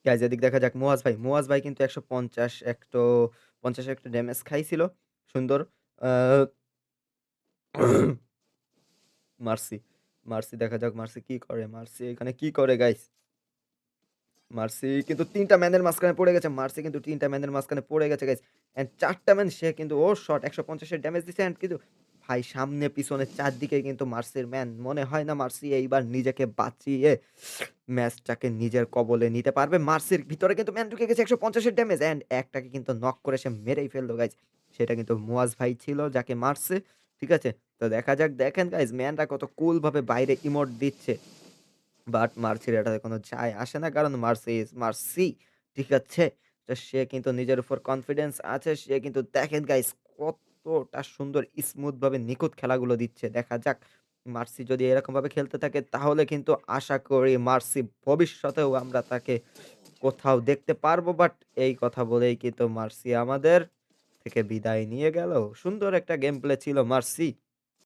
Guys এদিক দেখা যাক মুয়াজ ভাই কিন্তু ১৫০ একটো ৫০ একটা ড্যামেজ খাইছিল। সুন্দর। আ মার্সি, মার্সি দেখা যাক মার্সি কি করে? মার্সি এখানে কি করে গাইস? মার্সি কিন্তু ৩ টা ম্যানের মাঝখানে পড়ে গেছে। মার্সি কিন্তু ৩ টা ম্যানের মাঝখানে পড়ে গেছে গাইস। অ্যান্ড ৪ টা ম্যান সে কিন্তু ওর শট ১৫০ এর ড্যামেজ দিছে অ্যান্ড কিন্তু ভাই সামনে পিছনে ৪ দিকে কিন্তু মার্সির ম্যান। মনে হয় না মার্সি এইবার নিজেকে বাঁচিয়ে ম্যাচটাকে নিজের কবলে নিতে পারবে। মার্সির ভিতরে কিন্তু ম্যান ঢুকে গেছে ১৫০ এর ড্যামেজ অ্যান্ড একটাকে কিন্তু নক করে সে মেরেই ফেলল গাইস। সেটা কিন্তু মুয়াজ ভাই ছিল যাকে মারছে। ঠিক আছে? তো দেখা যাক দেখেন গাইস ম্যানরা কত কুল ভাবে বাইরে ইমোট দিচ্ছে। বাট মার্সির এটাতে কোনো যায় আসে না। কারণ মার্সি ইস মার্সি। ঠিক আছে? তো সে কিন্তু নিজের উপর কনফিডেন্স আছে। সে কিন্তু দেখেন গাইস কতটা সুন্দর স্মুথ ভাবে নিখুঁত খেলাগুলো দিচ্ছে। দেখা যাক মার্সি যদি এরকমভাবে খেলতে থাকে তাহলে কিন্তু আশা করি মার্সি ভবিষ্যতেও আমরা তাকে কোথাও দেখতে পারবো। বাট এই কথা বলেই কিন্তু মার্সি আমাদের থেকে বিদায় নিয়ে গেল। সুন্দর একটা গেম প্লে ছিল মার্সি।